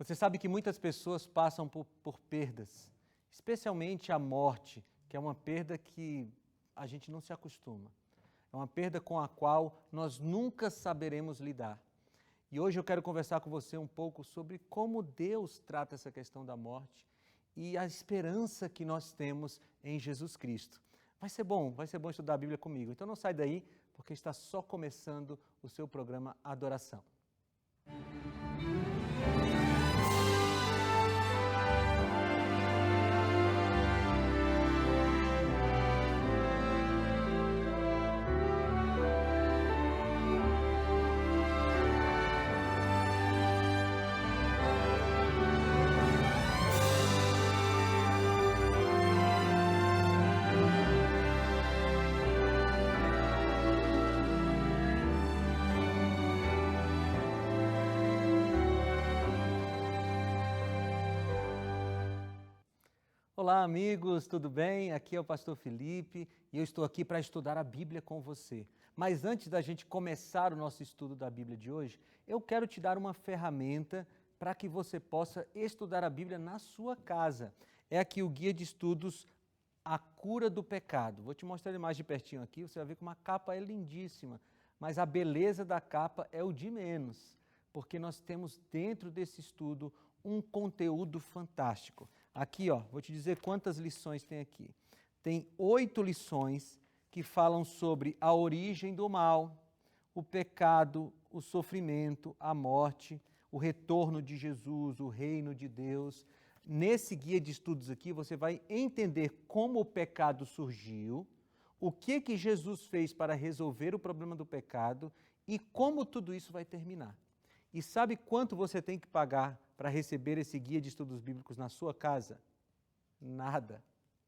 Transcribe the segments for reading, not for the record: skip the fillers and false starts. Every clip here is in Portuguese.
Você sabe que muitas pessoas passam por perdas, especialmente a morte, que é uma perda que a gente não se acostuma. É uma perda com a qual nós nunca saberemos lidar. E hoje eu quero conversar com você um pouco sobre como Deus trata essa questão da morte e a esperança que nós temos em Jesus Cristo. Vai ser bom estudar a Bíblia comigo. Então não sai daí, porque está só começando o seu programa Adoração. Olá amigos, tudo bem? Aqui é o pastor Felipe e eu estou aqui para estudar a Bíblia com você. Mas antes da gente começar o nosso estudo da Bíblia de hoje, eu quero te dar uma ferramenta para que você possa estudar a Bíblia na sua casa. É aqui o guia de estudos A Cura do Pecado. Vou te mostrar ele mais de pertinho aqui, você vai ver que uma capa é lindíssima, mas a beleza da capa é o de menos, porque nós temos dentro desse estudo um conteúdo fantástico. Aqui, vou te dizer quantas lições tem aqui. Tem 8 lições que falam sobre a origem do mal, o pecado, o sofrimento, a morte, o retorno de Jesus, o reino de Deus. Nesse guia de estudos aqui, você vai entender como o pecado surgiu, o que Jesus fez para resolver o problema do pecado e como tudo isso vai terminar. E sabe quanto você tem que pagar para receber esse guia de estudos bíblicos na sua casa? Nada.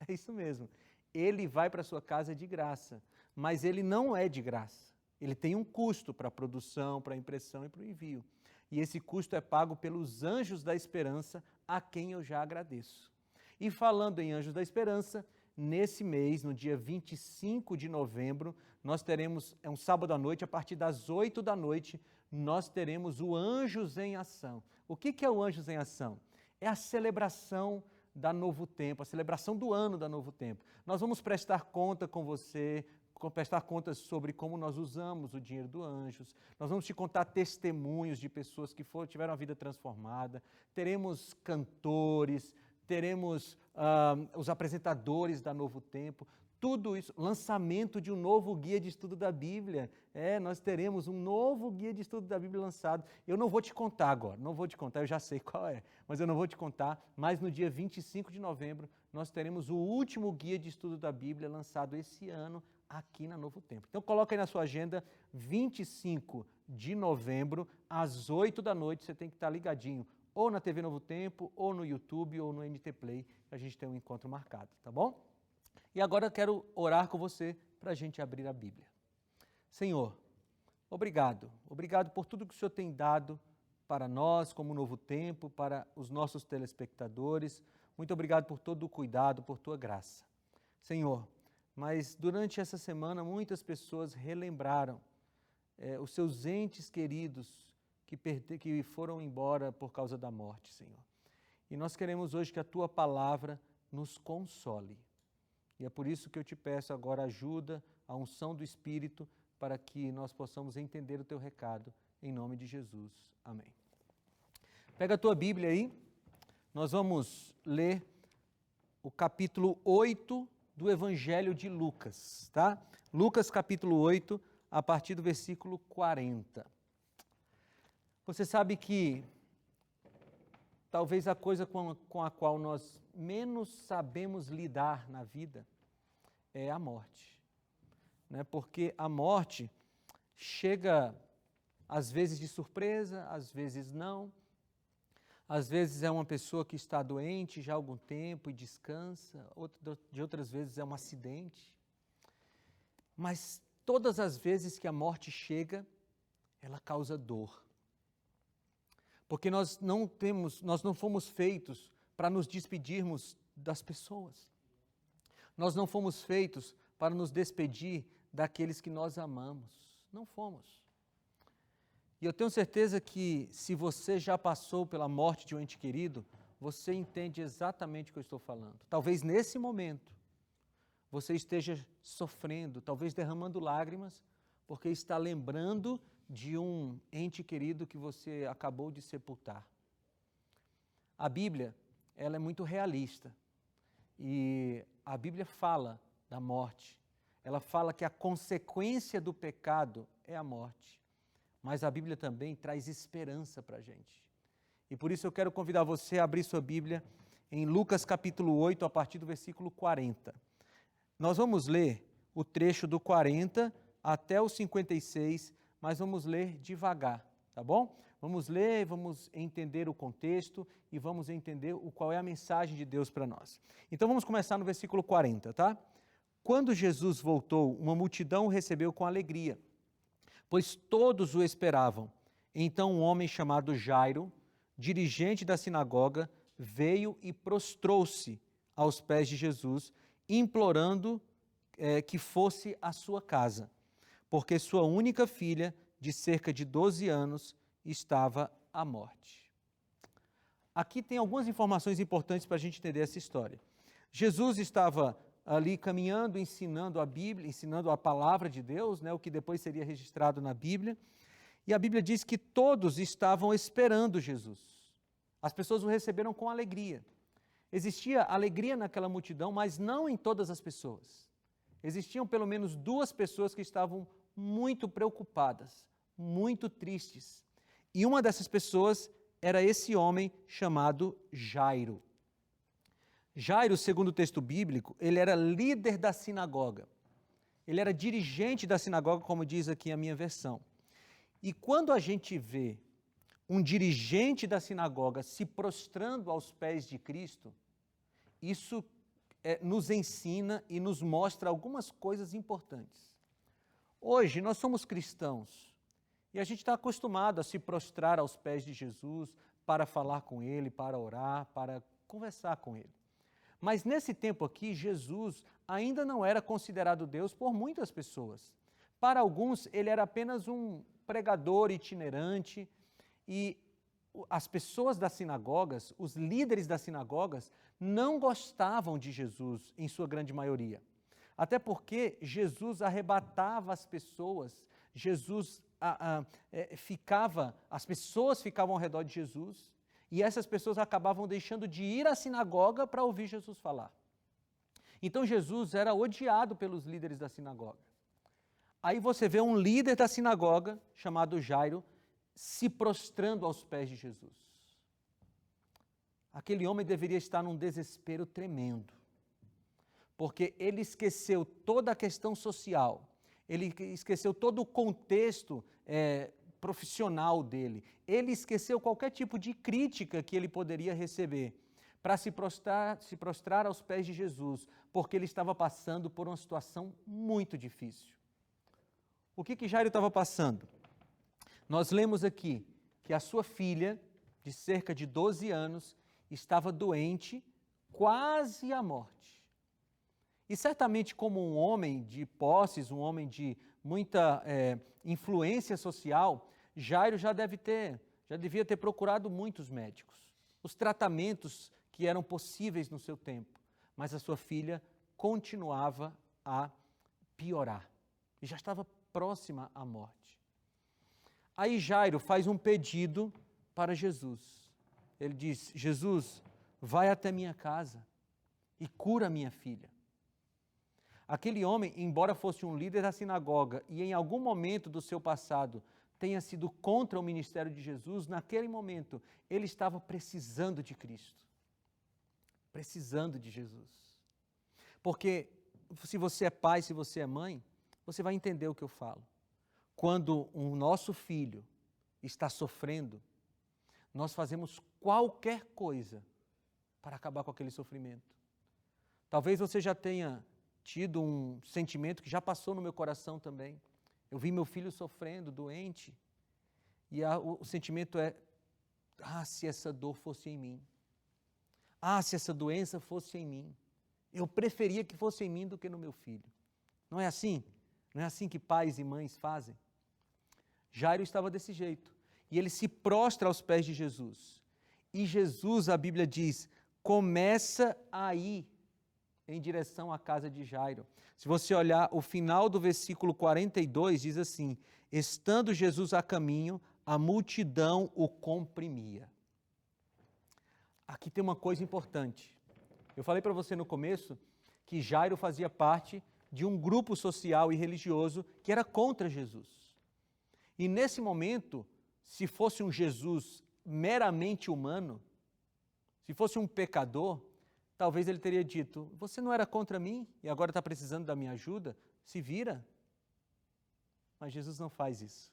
É isso mesmo. Ele vai para a sua casa de graça, mas ele não é de graça. Ele tem um custo para a produção, para a impressão e para o envio. E esse custo é pago pelos Anjos da Esperança, a quem eu já agradeço. E falando em Anjos da Esperança, nesse mês, no dia 25 de novembro, nós teremos, é um sábado à noite, a partir das 8 da noite, nós teremos o Anjos em Ação. O que é o Anjos em Ação? É a celebração da Novo Tempo, a celebração do ano da Novo Tempo. Nós vamos prestar conta com você, prestar contas sobre como nós usamos o dinheiro do Anjos, nós vamos te contar testemunhos de pessoas que tiveram a vida transformada, teremos cantores, teremos os apresentadores da Novo Tempo, tudo isso, lançamento de um novo guia de estudo da Bíblia. Nós teremos um novo guia de estudo da Bíblia lançado. Eu não vou te contar agora, eu já sei qual é, mas eu não vou te contar, mas no dia 25 de novembro nós teremos o último guia de estudo da Bíblia lançado esse ano aqui na Novo Tempo. Então coloca aí na sua agenda, 25 de novembro, às 8 da noite, você tem que estar ligadinho, ou na TV Novo Tempo, ou no YouTube, ou no NT Play, que a gente tem um encontro marcado, tá bom? E agora eu quero orar com você para a gente abrir a Bíblia. Senhor, obrigado por tudo que o Senhor tem dado para nós, como Novo Tempo, para os nossos telespectadores. Muito obrigado por todo o cuidado, por tua graça. Senhor, mas durante essa semana muitas pessoas relembraram os seus entes queridos que foram embora por causa da morte, Senhor. E nós queremos hoje que a tua palavra nos console. E é por isso que eu te peço agora ajuda, a unção do Espírito, para que nós possamos entender o teu recado, em nome de Jesus. Amém. Pega a tua Bíblia aí, nós vamos ler o capítulo 8 do Evangelho de Lucas, tá? Lucas capítulo 8, a partir do versículo 40. Você sabe que talvez a coisa com a qual nós menos sabemos lidar na vida é a morte, né? Porque a morte chega às vezes de surpresa, às vezes não. Às vezes é uma pessoa que está doente já há algum tempo e descansa, de outras vezes é um acidente. Mas todas as vezes que a morte chega, ela causa dor. Porque nós não fomos feitos para nos despedirmos das pessoas. Nós não fomos feitos para nos despedir daqueles que nós amamos. Não fomos. E eu tenho certeza que se você já passou pela morte de um ente querido, você entende exatamente o que eu estou falando. Talvez nesse momento você esteja sofrendo, talvez derramando lágrimas, porque está lembrando de um ente querido que você acabou de sepultar. A Bíblia, ela é muito realista e a Bíblia fala da morte. Ela fala que a consequência do pecado é a morte. Mas a Bíblia também traz esperança para a gente. E por isso eu quero convidar você a abrir sua Bíblia em Lucas capítulo 8, a partir do versículo 40. Nós vamos ler o trecho do 40 até o 56, mas vamos ler devagar, tá bom? Vamos ler, vamos entender o contexto e vamos entender qual é a mensagem de Deus para nós. Então vamos começar no versículo 40, tá? Quando Jesus voltou, uma multidão o recebeu com alegria, pois todos o esperavam. Então um homem chamado Jairo, dirigente da sinagoga, veio e prostrou-se aos pés de Jesus, implorando que fosse à sua casa, porque sua única filha, de cerca de 12 anos, estava à morte. Aqui tem algumas informações importantes para a gente entender essa história. Jesus estava ali caminhando, ensinando a Bíblia, ensinando a palavra de Deus, o que depois seria registrado na Bíblia. E a Bíblia diz que todos estavam esperando Jesus. As pessoas o receberam com alegria. Existia alegria naquela multidão, mas não em todas as pessoas. Existiam pelo menos 2 pessoas que estavam muito preocupadas, muito tristes. E uma dessas pessoas era esse homem chamado Jairo. Jairo, segundo o texto bíblico, ele era líder da sinagoga. Ele era dirigente da sinagoga, como diz aqui a minha versão. E quando a gente vê um dirigente da sinagoga se prostrando aos pés de Cristo, isso nos ensina e nos mostra algumas coisas importantes. Hoje nós somos cristãos e a gente está acostumado a se prostrar aos pés de Jesus para falar com Ele, para orar, para conversar com Ele. Mas nesse tempo aqui, Jesus ainda não era considerado Deus por muitas pessoas. Para alguns, ele era apenas um pregador itinerante e as pessoas das sinagogas, os líderes das sinagogas, não gostavam de Jesus, em sua grande maioria. Até porque Jesus arrebatava as pessoas, as pessoas ficavam ao redor de Jesus, e essas pessoas acabavam deixando de ir à sinagoga para ouvir Jesus falar. Então Jesus era odiado pelos líderes da sinagoga. Aí você vê um líder da sinagoga, chamado Jairo, se prostrando aos pés de Jesus. Aquele homem deveria estar num desespero tremendo, porque ele esqueceu toda a questão social, ele esqueceu todo o contexto profissional dele, ele esqueceu qualquer tipo de crítica que ele poderia receber para se prostrar aos pés de Jesus, porque ele estava passando por uma situação muito difícil. O que Jairo estava passando? Nós lemos aqui que a sua filha, de cerca de 12 anos, estava doente, quase à morte. E certamente como um homem de posses, um homem de muita influência social, Jairo já devia ter procurado muitos médicos, os tratamentos que eram possíveis no seu tempo, mas a sua filha continuava a piorar e já estava próxima à morte. Aí Jairo faz um pedido para Jesus. Ele diz: Jesus, vai até minha casa e cura minha filha. Aquele homem, embora fosse um líder da sinagoga e em algum momento do seu passado tenha sido contra o ministério de Jesus, naquele momento ele estava precisando de Cristo, precisando de Jesus. Porque se você é pai, se você é mãe, você vai entender o que eu falo. Quando o nosso filho está sofrendo, nós fazemos qualquer coisa para acabar com aquele sofrimento. Talvez você já tenha tido um sentimento que já passou no meu coração também. Eu vi meu filho sofrendo, doente, e o sentimento é: se essa dor fosse em mim. Se essa doença fosse em mim. Eu preferia que fosse em mim do que no meu filho. Não é assim? Não é assim que pais e mães fazem? Jairo estava desse jeito. E ele se prostra aos pés de Jesus. E Jesus, a Bíblia diz, começa a ir em direção à casa de Jairo. Se você olhar o final do versículo 42, diz assim: estando Jesus a caminho, a multidão o comprimia. Aqui tem uma coisa importante. Eu falei para você no começo que Jairo fazia parte de um grupo social e religioso que era contra Jesus. E nesse momento, se fosse um Jesus meramente humano, se fosse um pecador, talvez ele teria dito: você não era contra mim e agora está precisando da minha ajuda? Se vira. Mas Jesus não faz isso.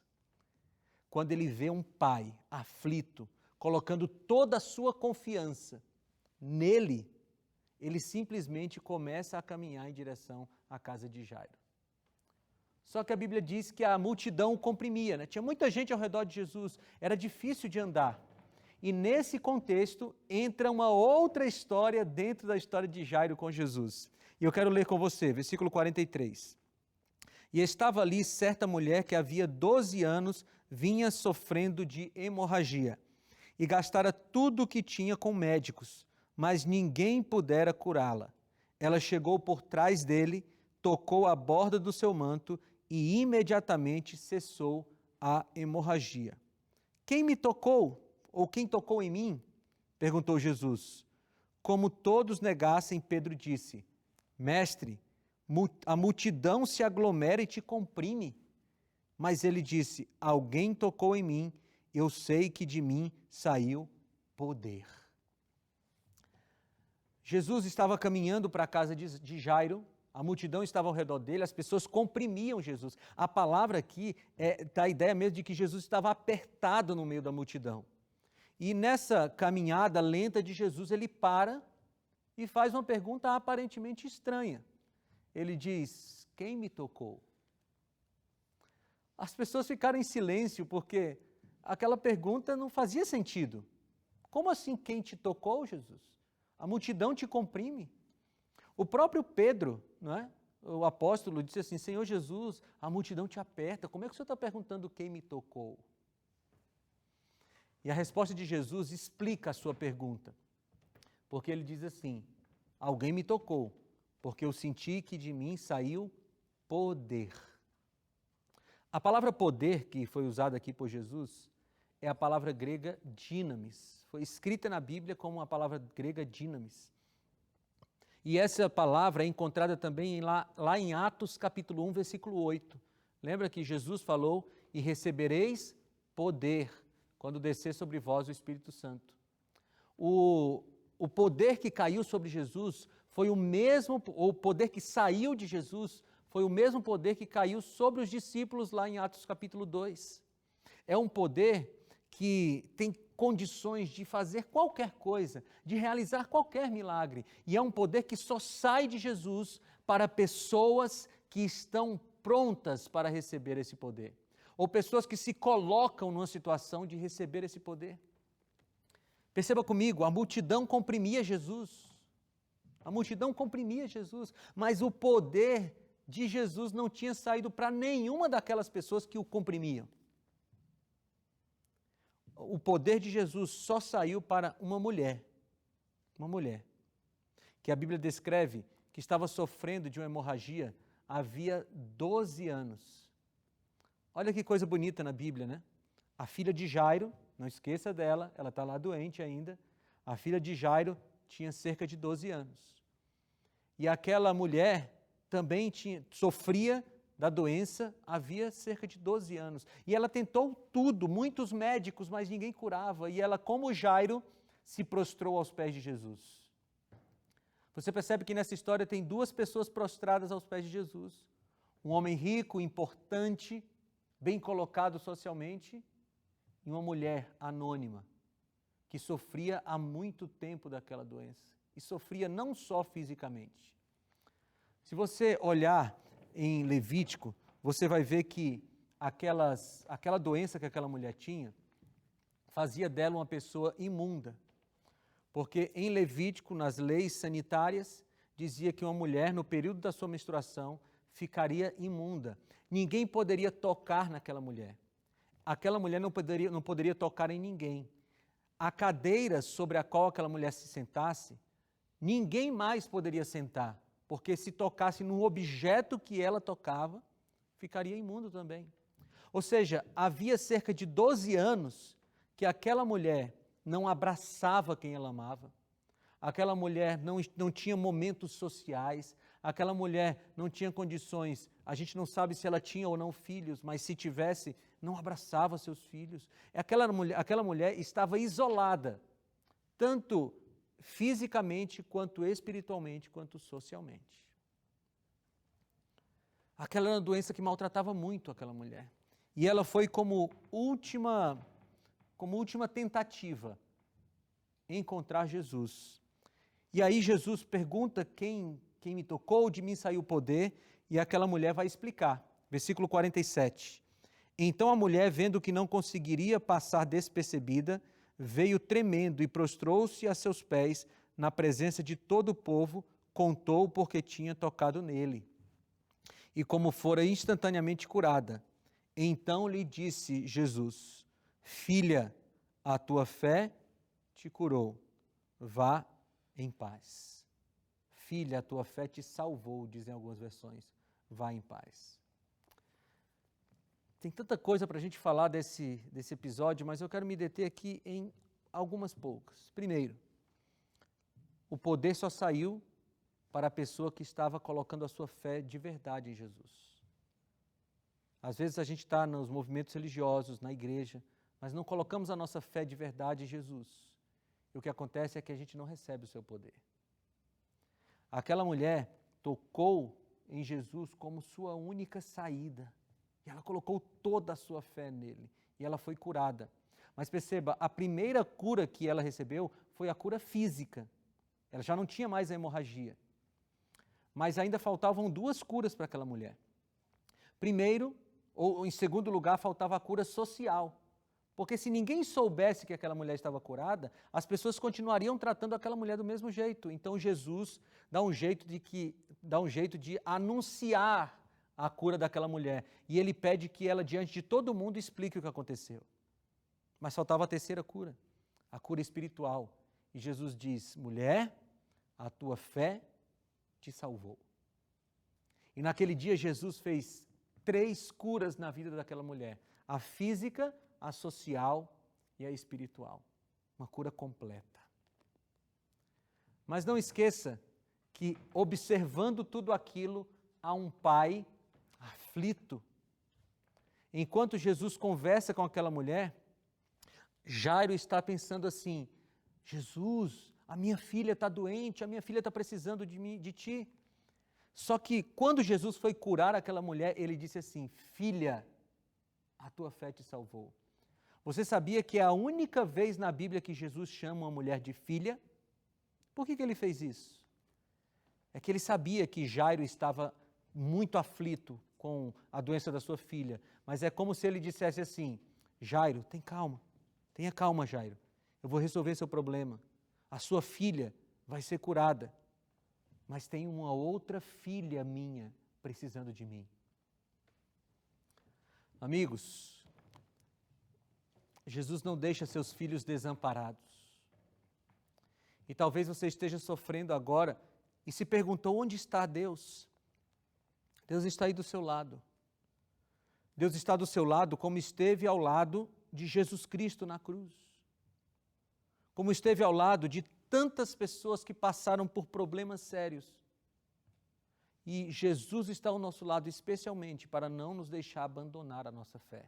Quando ele vê um pai aflito, colocando toda a sua confiança nele, ele simplesmente começa a caminhar em direção à casa de Jairo. Só que a Bíblia diz que a multidão o comprimia, né? Tinha muita gente ao redor de Jesus, era difícil de andar. E nesse contexto entra uma outra história dentro da história de Jairo com Jesus. E eu quero ler com você, versículo 43. E estava ali certa mulher que havia 12 anos vinha sofrendo de hemorragia e gastara tudo o que tinha com médicos, mas ninguém pudera curá-la. Ela chegou por trás dele, tocou a borda do seu manto e imediatamente cessou a hemorragia. Quem me tocou? Ou quem tocou em mim? Perguntou Jesus. Como todos negassem, Pedro disse: Mestre, a multidão se aglomera e te comprime. Mas ele disse: alguém tocou em mim, eu sei que de mim saiu poder. Jesus estava caminhando para a casa de Jairo, a multidão estava ao redor dele, as pessoas comprimiam Jesus. A palavra aqui dá a ideia mesmo de que Jesus estava apertado no meio da multidão. E nessa caminhada lenta de Jesus, ele para e faz uma pergunta aparentemente estranha. Ele diz: quem me tocou? As pessoas ficaram em silêncio porque aquela pergunta não fazia sentido. Como assim quem te tocou, Jesus? A multidão te comprime. O próprio Pedro, não é? O apóstolo, disse assim: Senhor Jesus, a multidão te aperta. Como é que o senhor está perguntando quem me tocou? E a resposta de Jesus explica a sua pergunta. Porque ele diz assim: alguém me tocou, porque eu senti que de mim saiu poder. A palavra poder que foi usada aqui por Jesus é a palavra grega dynamis. Foi escrita na Bíblia como a palavra grega dynamis. E essa palavra é encontrada também lá em Atos capítulo 1, versículo 8. Lembra que Jesus falou: e recebereis poder quando descer sobre vós o Espírito Santo. O poder que caiu sobre Jesus foi o mesmo, ou o poder que saiu de Jesus foi o mesmo poder que caiu sobre os discípulos lá em Atos capítulo 2. É um poder que tem condições de fazer qualquer coisa, de realizar qualquer milagre. E é um poder que só sai de Jesus para pessoas que estão prontas para receber esse poder. Ou pessoas que se colocam numa situação de receber esse poder. Perceba comigo, a multidão comprimia Jesus. A multidão comprimia Jesus, mas o poder de Jesus não tinha saído para nenhuma daquelas pessoas que o comprimiam. O poder de Jesus só saiu para uma mulher, que a Bíblia descreve que estava sofrendo de uma hemorragia havia 12 anos. Olha que coisa bonita na Bíblia, né? A filha de Jairo, não esqueça dela, ela está lá doente ainda, a filha de Jairo tinha cerca de 12 anos. E aquela mulher também sofria da doença havia cerca de 12 anos. E ela tentou tudo, muitos médicos, mas ninguém curava. E ela, como Jairo, se prostrou aos pés de Jesus. Você percebe que nessa história tem duas pessoas prostradas aos pés de Jesus. Um homem rico, importante, bem colocado socialmente, e uma mulher anônima, que sofria há muito tempo daquela doença. E sofria não só fisicamente. Se você olhar em Levítico, você vai ver que aquela doença que aquela mulher tinha fazia dela uma pessoa imunda. Porque em Levítico, nas leis sanitárias, dizia que uma mulher, no período da sua menstruação, ficaria imunda. Ninguém poderia tocar naquela mulher. aquela mulher não poderia tocar em ninguém. A cadeira sobre a qual aquela mulher se sentasse, ninguém mais poderia sentar, porque se tocasse num objeto que ela tocava, ficaria imundo também. Ou seja, havia cerca de 12 anos que aquela mulher não abraçava quem ela amava, aquela mulher não tinha momentos sociais, aquela mulher não tinha condições, a gente não sabe se ela tinha ou não filhos, mas se tivesse, não abraçava seus filhos. Aquela mulher estava isolada, tanto fisicamente, quanto espiritualmente, quanto socialmente. Aquela era uma doença que maltratava muito aquela mulher. E ela foi como última tentativa encontrar Jesus. E aí Jesus pergunta quem me tocou, de mim saiu o poder, e aquela mulher vai explicar. Versículo 47. Então a mulher, vendo que não conseguiria passar despercebida, veio tremendo e prostrou-se a seus pés na presença de todo o povo, contou porque tinha tocado nele. E como fora instantaneamente curada. Então lhe disse Jesus: Filha, a tua fé te curou, vá em paz. Filha, a tua fé te salvou, dizem algumas versões, vá em paz. Tem tanta coisa para a gente falar desse episódio, mas eu quero me deter aqui em algumas poucas. Primeiro, o poder só saiu para a pessoa que estava colocando a sua fé de verdade em Jesus. Às vezes a gente está nos movimentos religiosos, na igreja, mas não colocamos a nossa fé de verdade em Jesus. E o que acontece é que a gente não recebe o seu poder. Aquela mulher tocou em Jesus como sua única saída. E ela colocou toda a sua fé nele. E ela foi curada. Mas perceba, a primeira cura que ela recebeu foi a cura física. Ela já não tinha mais a hemorragia. Mas ainda faltavam duas curas para aquela mulher. Primeiro, ou em segundo lugar, faltava a cura social. Porque se ninguém soubesse que aquela mulher estava curada, as pessoas continuariam tratando aquela mulher do mesmo jeito. Então Jesus dá um jeito de anunciar a cura daquela mulher. E ele pede que ela, diante de todo mundo, explique o que aconteceu. Mas faltava a terceira cura, a cura espiritual. E Jesus diz: mulher, a tua fé te salvou. E naquele dia Jesus fez 3 curas na vida daquela mulher: a física, a social e a espiritual. Uma cura completa. Mas não esqueça que, observando tudo aquilo, há um pai aflito. Enquanto Jesus conversa com aquela mulher, Jairo está pensando assim: Jesus, a minha filha está doente, a minha filha está precisando de ti. Só que quando Jesus foi curar aquela mulher, ele disse assim: filha, a tua fé te salvou. Você sabia que é a única vez na Bíblia que Jesus chama uma mulher de filha? Por que ele fez isso? É que ele sabia que Jairo estava muito aflito com a doença da sua filha, mas é como se ele dissesse assim: Jairo, tenha calma, Jairo, eu vou resolver seu problema, a sua filha vai ser curada, mas tem uma outra filha minha precisando de mim. Amigos, Jesus não deixa seus filhos desamparados. E talvez você esteja sofrendo agora e se perguntou: onde está Deus? Deus está aí do seu lado. Deus está do seu lado como esteve ao lado de Jesus Cristo na cruz. Como esteve ao lado de tantas pessoas que passaram por problemas sérios. E Jesus está ao nosso lado especialmente para não nos deixar abandonar a nossa fé.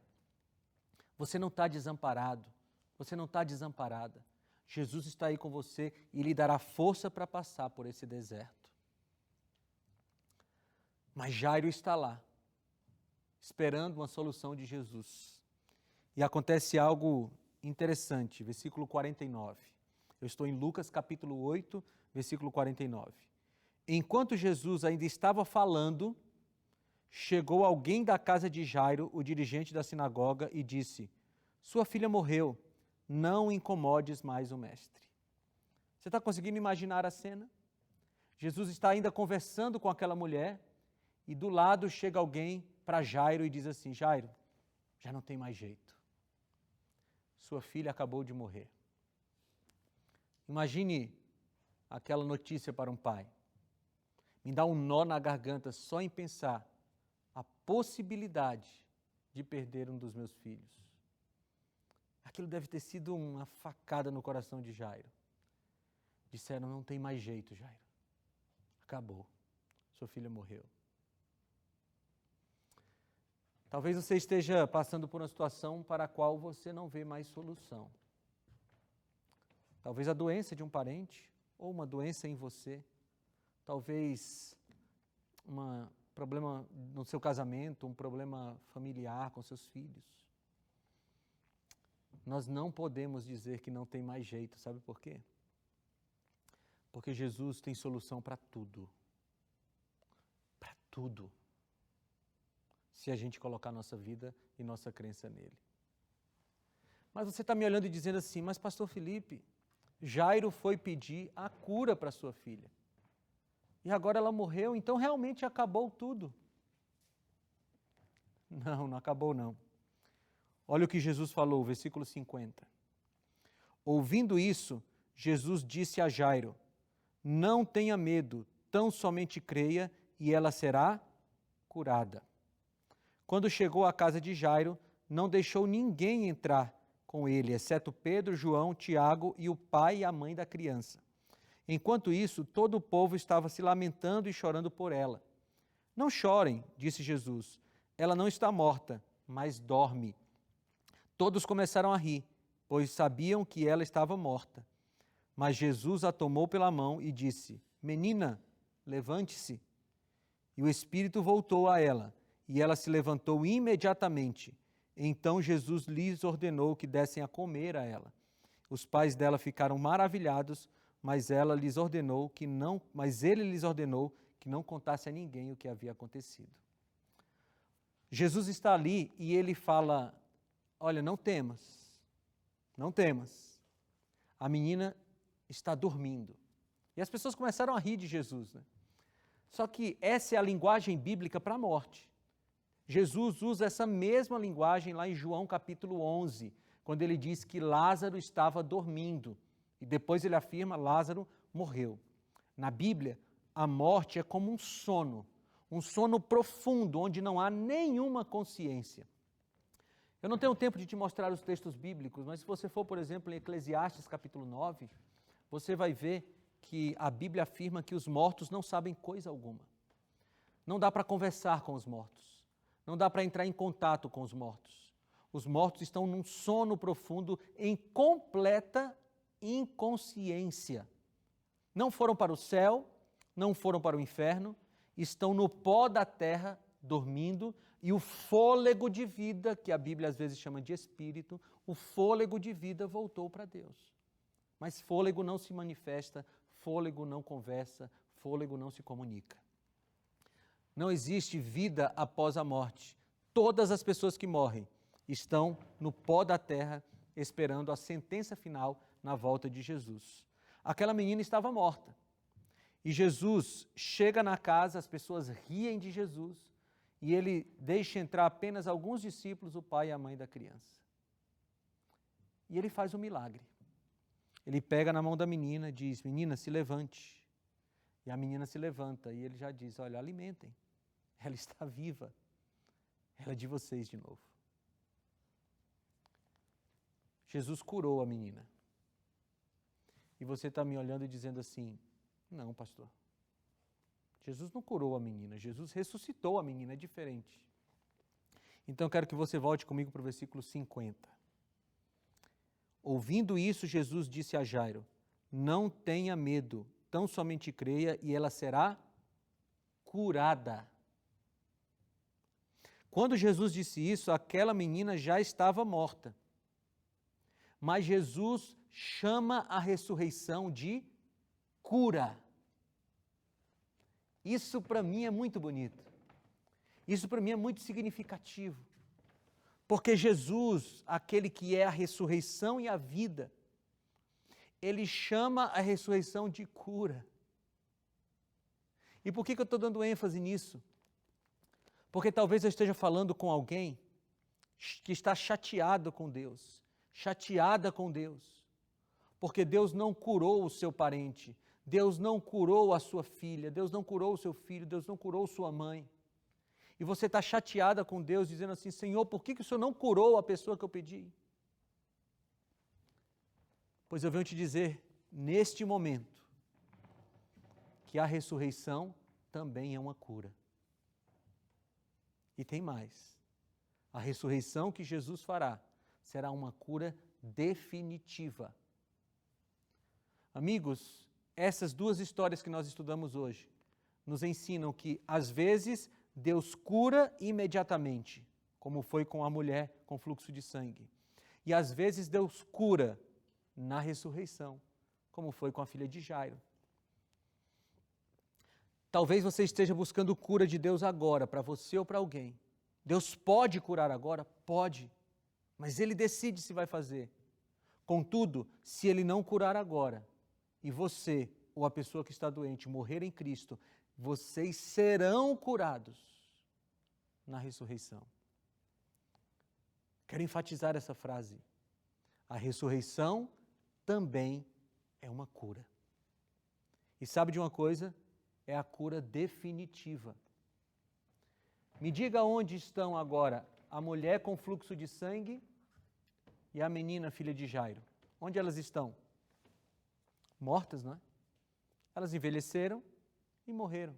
Você não está desamparado, você não está desamparada. Jesus está aí com você e lhe dará força para passar por esse deserto. Mas Jairo está lá, esperando uma solução de Jesus. E acontece algo interessante, versículo 49. Eu estou em Lucas capítulo 8, versículo 49. Enquanto Jesus ainda estava falando, chegou alguém da casa de Jairo, o dirigente da sinagoga, e disse: sua filha morreu, não incomodes mais o mestre. Você está conseguindo imaginar a cena? Jesus está ainda conversando com aquela mulher e do lado chega alguém para Jairo e diz assim: Jairo, já não tem mais jeito. sua filha acabou de morrer. Imagine aquela notícia para um pai. Me dá um nó na garganta só em pensar a possibilidade de perder um dos meus filhos. Aquilo deve ter sido uma facada no coração de Jairo. Disseram, não tem mais jeito, Jairo. Acabou. Sua filha morreu. Talvez você esteja passando por uma situação para a qual você não vê mais solução. Talvez a doença de um parente ou uma doença em você. Talvez um problema no seu casamento, um problema familiar com seus filhos. Nós não podemos dizer que não tem mais jeito, sabe por quê? Porque Jesus tem solução para tudo. Para tudo. Se a gente colocar nossa vida e nossa crença nele. Mas você está me olhando e dizendo assim, mas pastor Felipe, Jairo foi pedir a cura para sua filha. E agora ela morreu, então realmente acabou tudo. Não, não acabou não. Olha o que Jesus falou, versículo 50. Ouvindo isso, Jesus disse a Jairo, não tenha medo, tão somente creia e ela será curada. Quando chegou à casa de Jairo, não deixou ninguém entrar com ele, exceto Pedro, João, Tiago e o pai e a mãe da criança. Enquanto isso, todo o povo estava se lamentando e chorando por ela. Não chorem, disse Jesus, ela não está morta, mas dorme. Todos começaram a rir, pois sabiam que ela estava morta. Mas Jesus a tomou pela mão e disse, menina, levante-se. E o espírito voltou a ela, e ela se levantou imediatamente. Então Jesus lhes ordenou que dessem a comer a ela. Os pais dela ficaram maravilhados, mas ele lhes ordenou que não contasse a ninguém o que havia acontecido. Jesus está ali e ele fala, olha, não temas, não temas. A menina está dormindo. E as pessoas começaram a rir de Jesus, né? Só que essa é a linguagem bíblica para a morte. Jesus usa essa mesma linguagem lá em João capítulo 11, quando ele diz que Lázaro estava dormindo. E depois ele afirma, Lázaro morreu. Na Bíblia, a morte é como um sono profundo, onde não há nenhuma consciência. Eu não tenho tempo de te mostrar os textos bíblicos, mas se você for, por exemplo, em Eclesiastes capítulo 9, você vai ver que a Bíblia afirma que os mortos não sabem coisa alguma. Não dá para conversar com os mortos. Não dá para entrar em contato com os mortos. Os mortos estão num sono profundo, em completa inconsciência. Não foram para o céu, não foram para o inferno, estão no pó da terra, dormindo, e o fôlego de vida, que a Bíblia às vezes chama de espírito, o fôlego de vida voltou para Deus. Mas fôlego não se manifesta, fôlego não conversa, fôlego não se comunica. Não existe vida após a morte. Todas as pessoas que morrem estão no pó da terra, esperando a sentença final na volta de Jesus. Aquela menina estava morta. E Jesus chega na casa, as pessoas riem de Jesus, e ele deixa entrar apenas alguns discípulos, o pai e a mãe da criança. E ele faz um milagre. Ele pega na mão da menina e diz, menina, se levante. E a menina se levanta, e ele já diz, olha, alimentem. Ela está viva. Ela é de vocês de novo. Jesus curou a menina. E você está me olhando e dizendo assim, não, pastor. Jesus não curou a menina, Jesus ressuscitou a menina, é diferente. Então eu quero que você volte comigo para o versículo 50. Ouvindo isso, Jesus disse a Jairo, não tenha medo, tão somente creia e ela será curada. Quando Jesus disse isso, aquela menina já estava morta. Mas Jesus chama a ressurreição de cura. Isso para mim é muito bonito. Isso para mim é muito significativo. Porque Jesus, aquele que é a ressurreição e a vida, ele chama a ressurreição de cura. E por que eu estou dando ênfase nisso? Porque talvez eu esteja falando com alguém que está chateado com Deus, chateada com Deus, porque Deus não curou o seu parente, Deus não curou a sua filha, Deus não curou o seu filho, Deus não curou sua mãe. E você está chateada com Deus, dizendo assim, Senhor, por que o Senhor não curou a pessoa que eu pedi? Pois eu venho te dizer, neste momento, que a ressurreição também é uma cura. E tem mais. A ressurreição que Jesus fará será uma cura definitiva. Amigos, essas duas histórias que nós estudamos hoje nos ensinam que, às vezes, Deus cura imediatamente, como foi com a mulher com fluxo de sangue. E, às vezes, Deus cura na ressurreição, como foi com a filha de Jairo. Talvez você esteja buscando cura de Deus agora, para você ou para alguém. Deus pode curar agora? Pode. Mas Ele decide se vai fazer. Contudo, se Ele não curar agora, e você ou a pessoa que está doente morrer em Cristo, vocês serão curados na ressurreição. Quero enfatizar essa frase. A ressurreição também é uma cura. E sabe de uma coisa? É a cura definitiva. Me diga onde estão agora a mulher com fluxo de sangue e a menina, filha de Jairo. Onde elas estão? Mortas, não é? Elas envelheceram e morreram.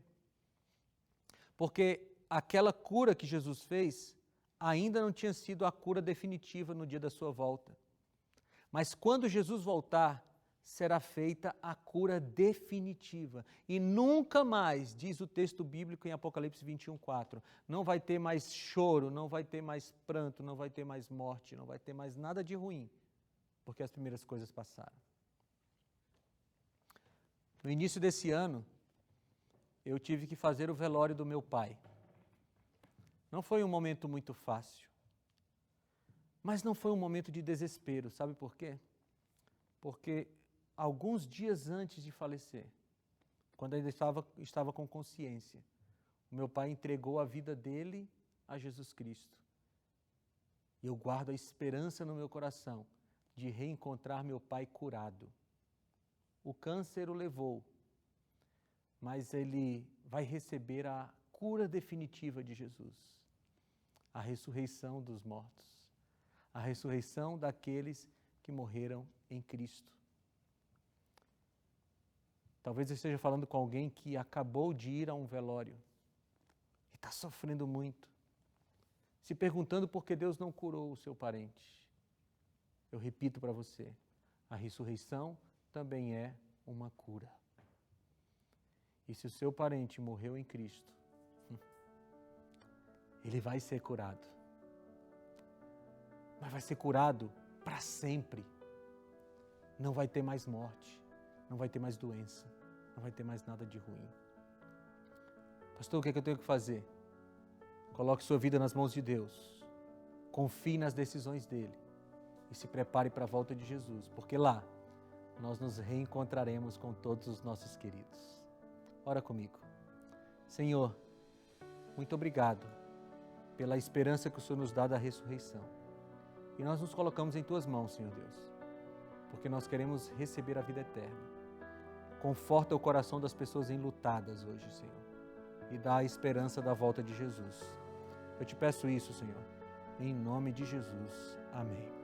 Porque aquela cura que Jesus fez ainda não tinha sido a cura definitiva no dia da sua volta. Mas quando Jesus voltar, será feita a cura definitiva. E nunca mais, diz o texto bíblico em Apocalipse 21:4, não vai ter mais choro, não vai ter mais pranto, não vai ter mais morte, não vai ter mais nada de ruim, porque as primeiras coisas passaram. No início desse ano, eu tive que fazer o velório do meu pai. Não foi um momento muito fácil, mas não foi um momento de desespero, sabe por quê? Porque alguns dias antes de falecer, quando ainda estava com consciência, o meu pai entregou a vida dele a Jesus Cristo. E eu guardo a esperança no meu coração de reencontrar meu pai curado. O câncer o levou, mas ele vai receber a cura definitiva de Jesus, a ressurreição dos mortos, a ressurreição daqueles que morreram em Cristo. Talvez eu esteja falando com alguém que acabou de ir a um velório e está sofrendo muito, se perguntando por que Deus não curou o seu parente. Eu repito para você, a ressurreição também é uma cura. E se o seu parente morreu em Cristo, ele vai ser curado. Mas vai ser curado para sempre. Não vai ter mais morte, não vai ter mais doença, não vai ter mais nada de ruim. Pastor, o que é que eu tenho que fazer? Coloque sua vida nas mãos de Deus. Confie nas decisões dele. E se prepare para a volta de Jesus, porque lá nós nos reencontraremos com todos os nossos queridos. Ora comigo. Senhor, muito obrigado pela esperança que o Senhor nos dá da ressurreição. E nós nos colocamos em Tuas mãos, Senhor Deus, porque nós queremos receber a vida eterna. Conforta o coração das pessoas enlutadas hoje, Senhor, e dá a esperança da volta de Jesus. Eu te peço isso, Senhor, em nome de Jesus. Amém.